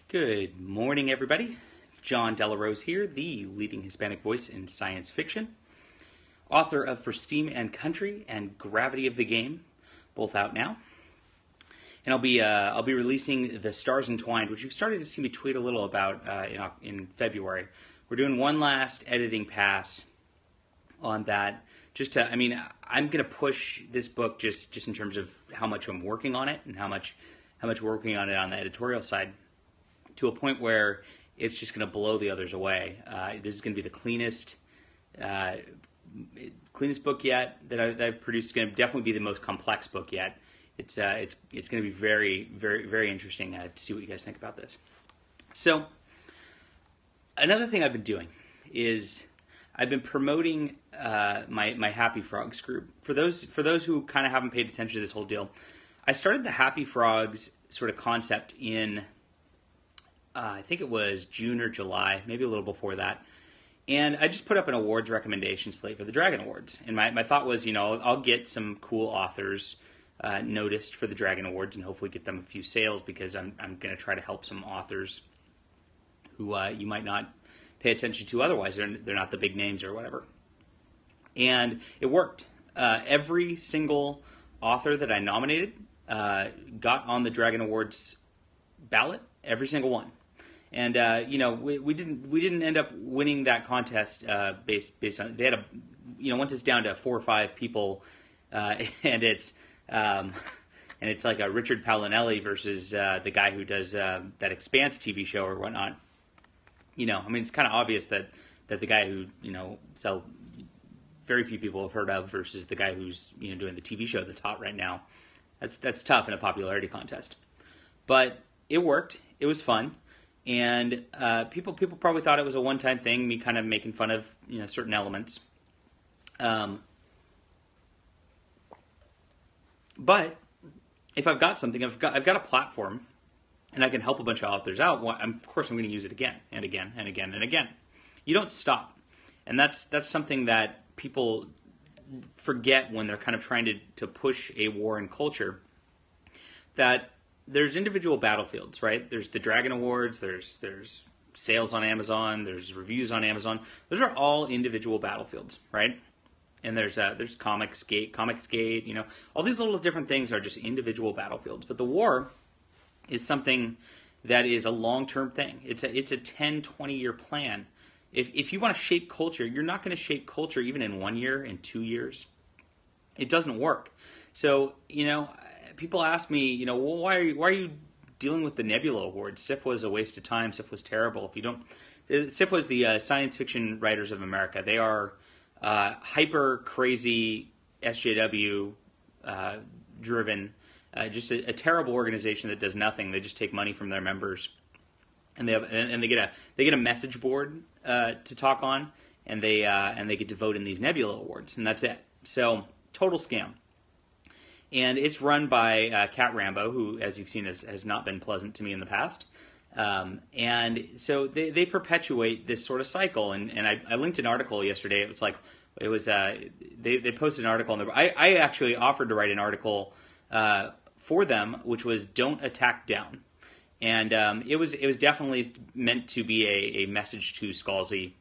Good morning, everybody. John Delarose here, the leading Hispanic voice in science fiction, author of For Steam and Country and Gravity of the Game, both out now. And I'll be releasing The Stars Entwined, which you've started to see me tweet a little about in February. We're doing one last editing pass on that. I'm going to push this book just in terms of how much I'm working on it and how much we're working on it on the editorial side, to a point where it's just going to blow the others away. This is going to be the cleanest book yet that I've produced. It's going to definitely be the most complex book yet. It's going to be very, very, very interesting to see what you guys think about this. So, another thing I've been doing is I've been promoting my Happy Frogs group. For those who kind of haven't paid attention to this whole deal, I started the Happy Frogs sort of concept in I think it was June or July, maybe a little before that. And I just put up an awards recommendation slate for the Dragon Awards. And my thought was, I'll get some cool authors noticed for the Dragon Awards and hopefully get them a few sales, because I'm going to try to help some authors who you might not pay attention to otherwise. They're not the big names or whatever. And it worked. Every single author that I nominated got on the Dragon Awards ballot, every single one. And we didn't end up winning that contest based on, they had once it's down to 4 or 5 people, and it's like a Richard Palinelli versus the guy who does that Expanse TV show or whatnot. It's kind of obvious that the guy who so very few people have heard of versus the guy who's doing the TV show that's hot right now. That's tough in a popularity contest, but it worked. It was fun. And people probably thought it was a one-time thing, me kind of making fun of certain elements. But if I've got something, I've got a platform, and I can help a bunch of authors out, of course I'm going to use it again and again and again and again. You don't stop, and that's something that people forget when they're kind of trying to push a war in culture. That there's individual battlefields, right? There's the Dragon Awards, there's sales on Amazon, there's reviews on Amazon. Those are all individual battlefields, right? And there's Comicsgate, all these little different things are just individual battlefields. But the war is something that is a long-term thing. It's a 10, 20-year plan. If you want to shape culture, you're not going to shape culture even in 1 year, in 2 years. It doesn't work. So, people ask me, well, why are you dealing with the Nebula Awards? SIF was a waste of time. SIF was terrible. SIF was the Science Fiction Writers of America. They are hyper crazy SJW driven, just a terrible organization that does nothing. They just take money from their members, and they get a message board to talk on, and they get to vote in these Nebula Awards, and that's it. So total scam. And it's run by Cat Rambo, who, as you've seen, has not been pleasant to me in the past. And so they perpetuate this sort of cycle. And I linked an article yesterday. They posted an article. I actually offered to write an article for them, which was "Don't Attack Down." And it was definitely meant to be a message to Scalzi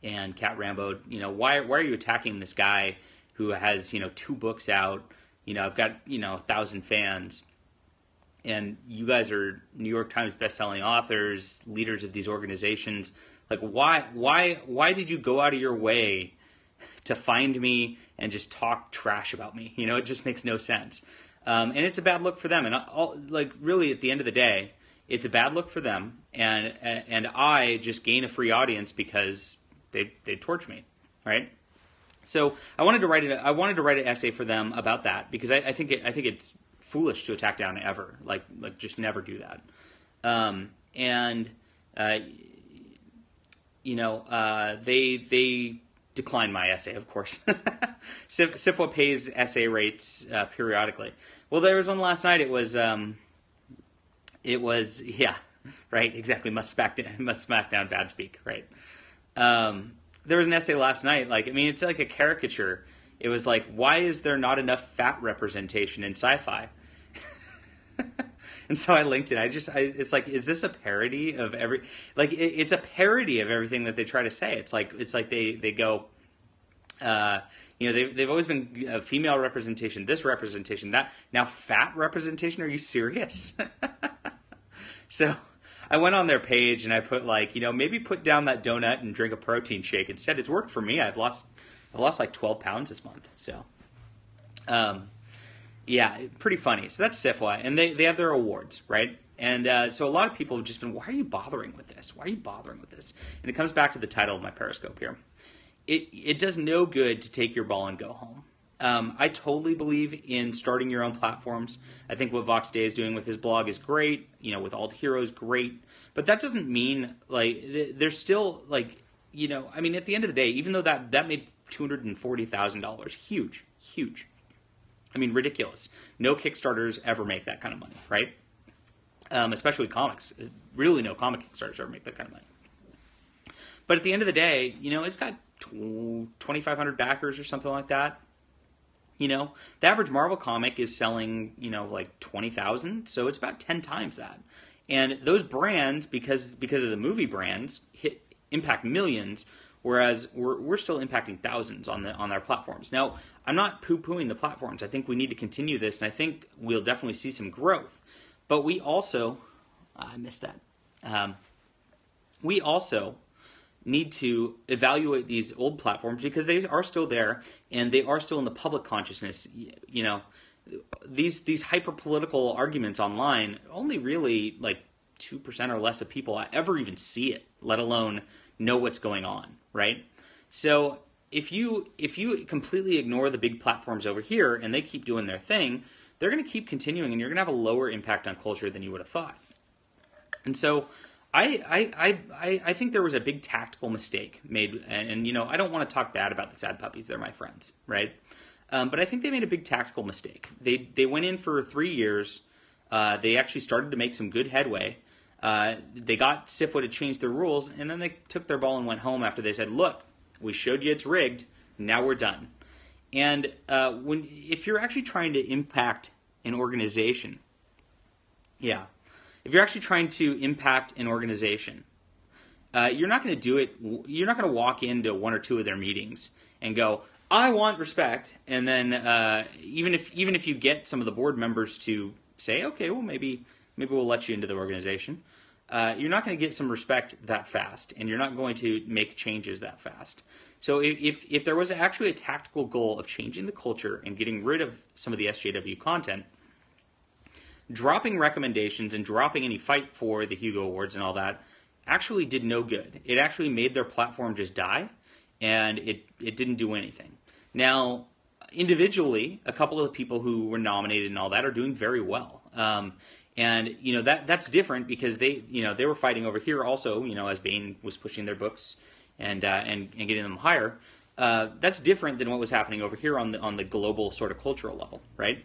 and Cat Rambo. Why are you attacking this guy who has 2 books out? I've got 1,000 fans, and you guys are New York Times best-selling authors, leaders of these organizations. Like, why did you go out of your way to find me and just talk trash about me? It just makes no sense, and it's a bad look for them. And really, at the end of the day, it's a bad look for them, and I just gain a free audience because they torch me, right? So I wanted to write an essay for them about that, because I think it's foolish to attack down ever. Like just never do that. They declined my essay, of course. SIFWA pays essay rates periodically. Well, there was one last night. It was yeah, right, exactly. Must smack down bad speak, right. There was an essay last night, it's like a caricature. It was like, why is there not enough fat representation in sci-fi? And so I linked it. It's like, is this a parody of it's a parody of everything that they try to say. It's like they go, they've always been female representation, this representation, that. Now fat representation? Are you serious? So I went on their page and I put maybe put down that donut and drink a protein shake instead. It's worked for me. I've lost like 12 pounds this month. So, yeah, pretty funny. So that's SIFWA, and they have their awards, right? And so a lot of people have just been, why are you bothering with this? Why are you bothering with this? And it comes back to the title of my Periscope here. It does no good to take your ball and go home. I totally believe in starting your own platforms. I think what Vox Day is doing with his blog is great. With Alt Heroes, great. But that doesn't mean there's still at the end of the day, even though that made $240,000, huge. I mean, ridiculous. No Kickstarters ever make that kind of money, right? Especially comics. Really, no comic Kickstarters ever make that kind of money. But at the end of the day, it's got 2,500 backers or something like that. The average Marvel comic is selling, like 20,000, so it's about 10 times that. And those brands, because of the movie brands, impact millions, whereas we're still impacting thousands on our platforms. Now, I'm not poo-pooing the platforms. I think we need to continue this, and I think we'll definitely see some growth. But we also, I missed that. We also need to evaluate these old platforms because they are still there and they are still in the public consciousness. These hyper-political arguments online, only really like 2% or less of people ever even see it, let alone know what's going on, right? So if you completely ignore the big platforms over here and they keep doing their thing, they're going to keep continuing and you're going to have a lower impact on culture than you would have thought. And so I think there was a big tactical mistake made, and I don't want to talk bad about the Sad Puppies. They're my friends, right? But I think they made a big tactical mistake. They went in for 3 years. They actually started to make some good headway. They got SIFWA to change their rules, and then they took their ball and went home after they said, look, we showed you it's rigged, now we're done. And if you're actually trying to impact an organization, if you're actually trying to impact an organization, you're not going to do it. You're not going to walk into one or two of their meetings and go, I want respect. And then even if you get some of the board members to say, okay, well, maybe we'll let you into the organization, you're not going to get some respect that fast, and you're not going to make changes that fast. So if there was actually a tactical goal of changing the culture and getting rid of some of the SJW content, dropping recommendations and dropping any fight for the Hugo Awards and all that actually did no good. It actually made their platform just die, and it didn't do anything. Now, individually, a couple of the people who were nominated and all that are doing very well. And that's different because they were fighting over here also, as Bain was pushing their books and getting them higher. That's different than what was happening over here on the global sort of cultural level, right?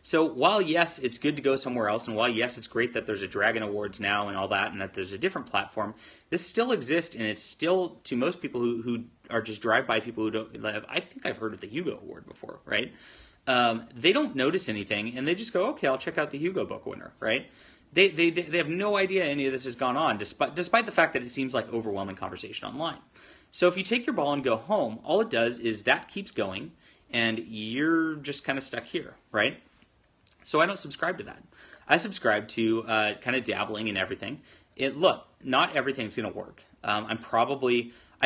So while, yes, it's good to go somewhere else, and while, yes, it's great that there's a Dragon Awards now and all that, and that there's a different platform, this still exists, and it's still, to most people who are just drive-by people who don't, I think I've heard of the Hugo Award before, right? They don't notice anything, and they just go, okay, I'll check out the Hugo book winner, right? They have no idea any of this has gone on, despite the fact that it seems like overwhelming conversation online. So if you take your ball and go home, all it does is that keeps going, and you're just kind of stuck here, right? So I don't subscribe to that. I subscribe to kind of dabbling in everything. Look, not everything's going to work. I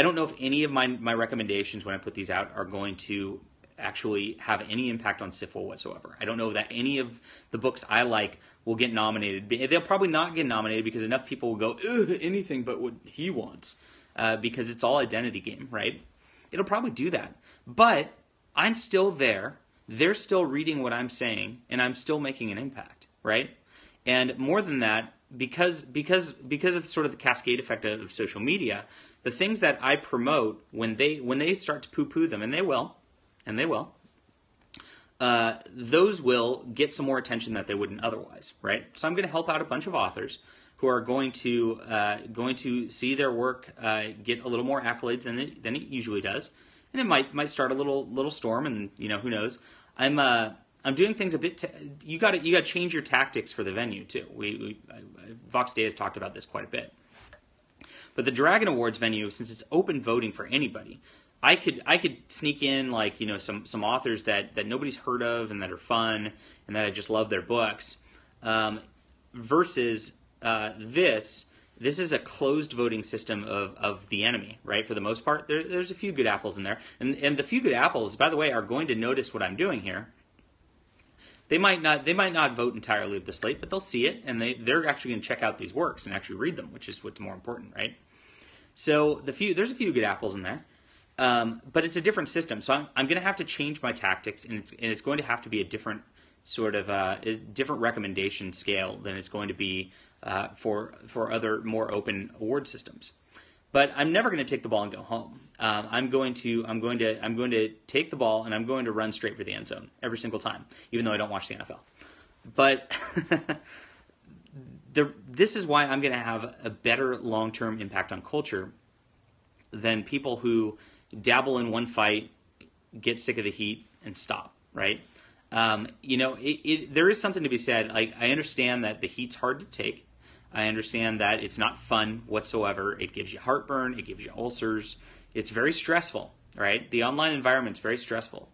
don't know if any of my recommendations when I put these out are going to actually have any impact on SIFWA whatsoever. I don't know that any of the books I like will get nominated. They'll probably not get nominated because enough people will go, anything but what he wants, because it's all identity game, right? It'll probably do that. But I'm still there. They're still reading what I'm saying, and I'm still making an impact, right? And more than that, because of sort of the cascade effect of social media, the things that I promote, when they start to poo-poo them, and they will, those will get some more attention that they wouldn't otherwise, right? So I'm going to help out a bunch of authors who are going to see their work get a little more accolades than it usually does. And it might start a little storm, and who knows. I'm I'm doing things a bit. You got to change your tactics for the venue too. Vox Day has talked about this quite a bit. But the Dragon Awards venue, since it's open voting for anybody, I could sneak in like some authors that nobody's heard of and that are fun and that I just love their books, versus this. This is a closed voting system of the enemy, right? For the most part, there's a few good apples in there, and the few good apples, by the way, are going to notice what I'm doing here. They might not vote entirely of the slate, but they'll see it, and they're actually going to check out these works and actually read them, which is what's more important, right? So there's a few good apples in there, but it's a different system. So I'm going to have to change my tactics, and it's going to have to be a different sort of a different recommendation scale than it's going to be for other more open award systems. But I'm never going to take the ball and go home. I'm going to take the ball and I'm going to run straight for the end zone every single time, even though I don't watch the NFL. But this is why I'm going to have a better long-term impact on culture than people who dabble in one fight, get sick of the heat, and stop. Right? There is something to be said. Like, I understand that the heat's hard to take. I understand that it's not fun whatsoever. It gives you heartburn. It gives you ulcers. It's very stressful, right? The online environment's very stressful.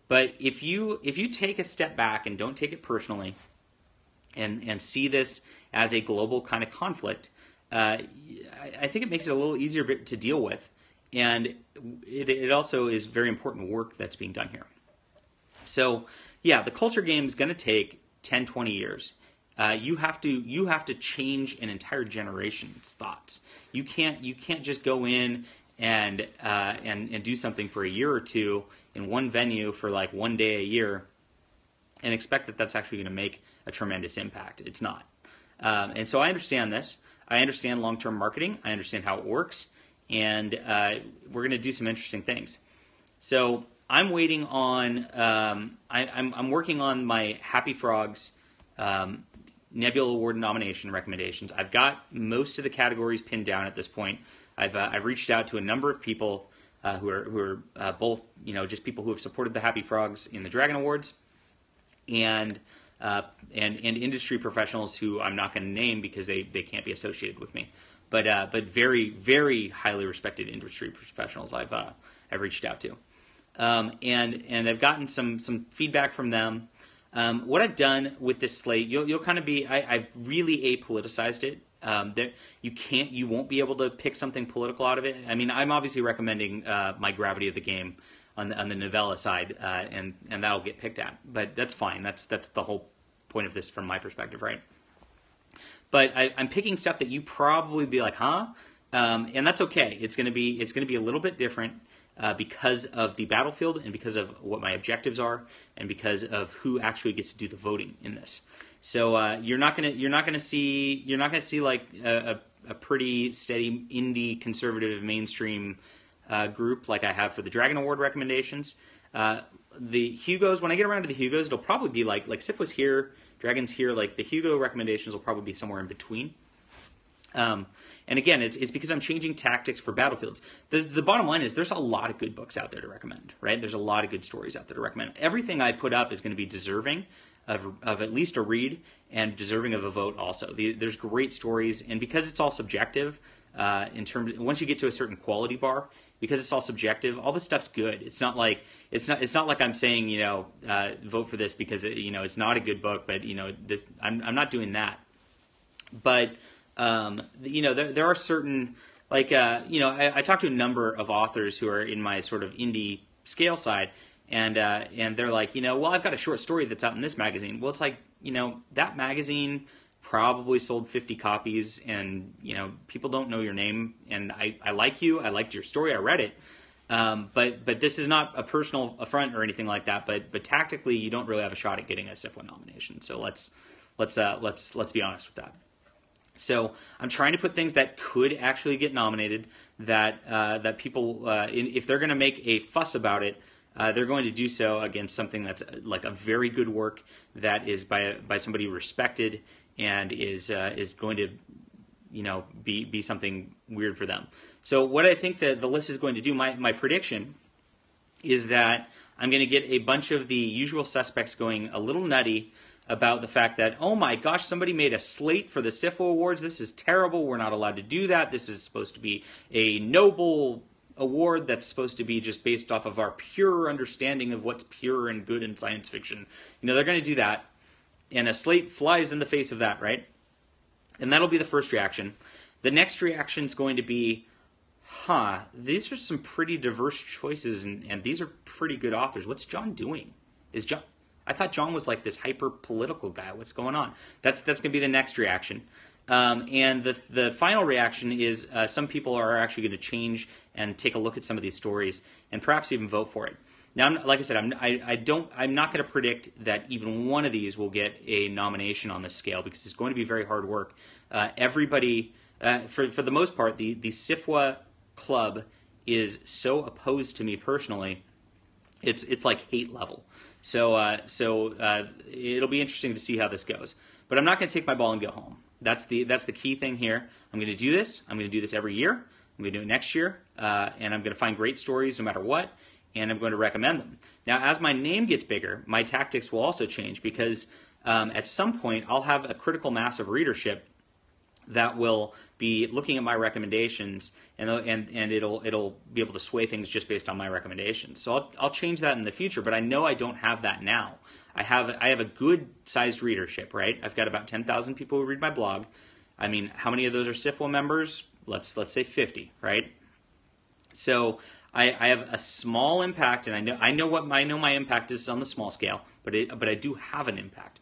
But if you take a step back and don't take it personally, and see this as a global kind of conflict, I think it makes it a little easier to deal with, and it also is very important work that's being done here. So yeah, the culture game is going to take 10, 20 years. You have to change an entire generation's thoughts. You can't just go in and do something for a year or two in one venue for like one day a year and expect that that's actually going to make a tremendous impact. It's not. And so I understand this. I understand long-term marketing. I understand how it works, and we're going to do some interesting things. So I'm waiting on. I'm working on my Happy Frogs Nebula Award nomination recommendations. I've got most of the categories pinned down at this point. I've reached out to a number of people who are both just people who have supported the Happy Frogs in the Dragon Awards, and industry professionals who I'm not going to name because they can't be associated with me, but very, very highly respected industry professionals I've reached out to, and I've gotten some feedback from them. What I've done with this slate, you'll kind of be, I've really apoliticized it. You won't be able to pick something political out of it. I mean, I'm obviously recommending my Gravity of the Game on the novella side, and that'll get picked at. But that's fine. That's the whole point of this from my perspective, right? But I'm picking stuff that you probably be like, huh? And that's okay. It's gonna be a little bit different. Because of the battlefield and because of what my objectives are and because of who actually gets to do the voting in this. So you're not gonna see like a pretty steady indie conservative mainstream group like I have for the Dragon Award recommendations. The Hugos, when I get around to the Hugos, it'll probably be like Sif was here, Dragon's here. Like the Hugo recommendations will probably be somewhere in between. And again, it's because I'm changing tactics for battlefields. The bottom line is there's a lot of good books out there to recommend, right? There's a lot of good stories out there to recommend. Everything I put up is going to be deserving of at least a read and deserving of a vote also. There's great stories, and because it's all subjective, once you get to a certain quality bar, because it's all subjective, all this stuff's good. It's not like I'm saying vote for this because it's not a good book, but I'm not doing that. But there are certain, I talked to a number of authors who are in my sort of indie scale side, and they're like, well, I've got a short story that's out in this magazine. Well, it's like, that magazine probably sold 50 copies, and, people don't know your name, and I like you, I liked your story, I read it, but this is not a personal affront or anything like that, but tactically, you don't really have a shot at getting a SIF1 nomination, so let's be honest with that. So I'm trying to put things that could actually get nominated, that people, if they're going to make a fuss about it, they're going to do so against something that's like a very good work that is by somebody respected and is going to be something weird for them. So what I think that the list is going to do, my prediction is that I'm going to get a bunch of the usual suspects going a little nutty about the fact that, oh my gosh, somebody made a slate for the SIFO Awards. This is terrible. We're not allowed to do that. This is supposed to be a noble award that's supposed to be just based off of our pure understanding of what's pure and good in science fiction. They're going to do that, and a slate flies in the face of that, right? And that'll be the first reaction. The next reaction is going to be, these are some pretty diverse choices, and these are pretty good authors. What's John doing? I thought John was like this hyper-political guy. What's going on? That's going to be the next reaction. And the final reaction is some people are actually going to change and take a look at some of these stories and perhaps even vote for it. Now, like I said, I'm not going to predict that even one of these will get a nomination on this scale because it's going to be very hard work. Everybody, for the most part, the SIFWA club is so opposed to me personally. It's like hate level. So it'll be interesting to see how this goes. But I'm not going to take my ball and go home. That's the key thing here. I'm going to do this. I'm going to do this every year. I'm going to do it next year, and I'm going to find great stories no matter what, and I'm going to recommend them. Now, as my name gets bigger, my tactics will also change because at some point I'll have a critical mass of readership that will be looking at my recommendations, and it'll be able to sway things just based on my recommendations. So I'll change that in the future, but I know I don't have that now. I have a good sized readership, right? I've got about 10,000 people who read my blog. I mean, how many of those are SIFWA members? Let's say 50, right? So I have a small impact, and I know my impact is on the small scale, but I do have an impact.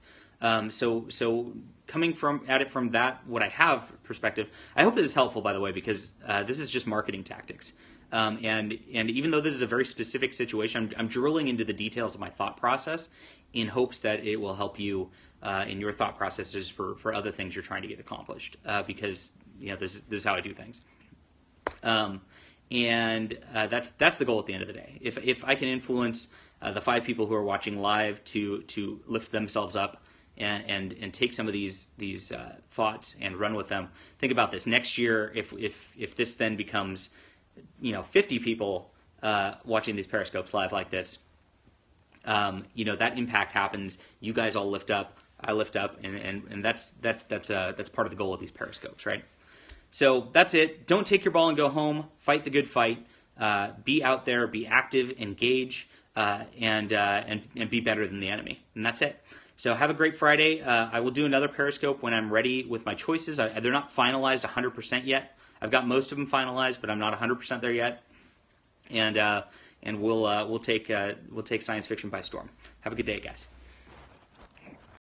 So coming at it from that what I have perspective, I hope this is helpful, by the way, because this is just marketing tactics. And even though this is a very specific situation, I'm drilling into the details of my thought process in hopes that it will help you in your thought processes for other things you're trying to get accomplished. Because this is how I do things. And that's the goal at the end of the day. If I can influence the 5 people who are watching live to lift themselves up and take some of these thoughts and run with them. Think about this. Next year, if this then becomes 50 people watching these Periscopes live like this, that impact happens. You guys all lift up, I lift up, and that's part of the goal of these Periscopes, right? So that's it. Don't take your ball and go home. Fight the good fight. Be out there. Be active. Engage. And be better than the enemy. And that's it. So have a great Friday. I will do another Periscope when I'm ready with my choices. They're not finalized 100% yet. I've got most of them finalized, but I'm not 100% there yet. And we'll take science fiction by storm. Have a good day, guys.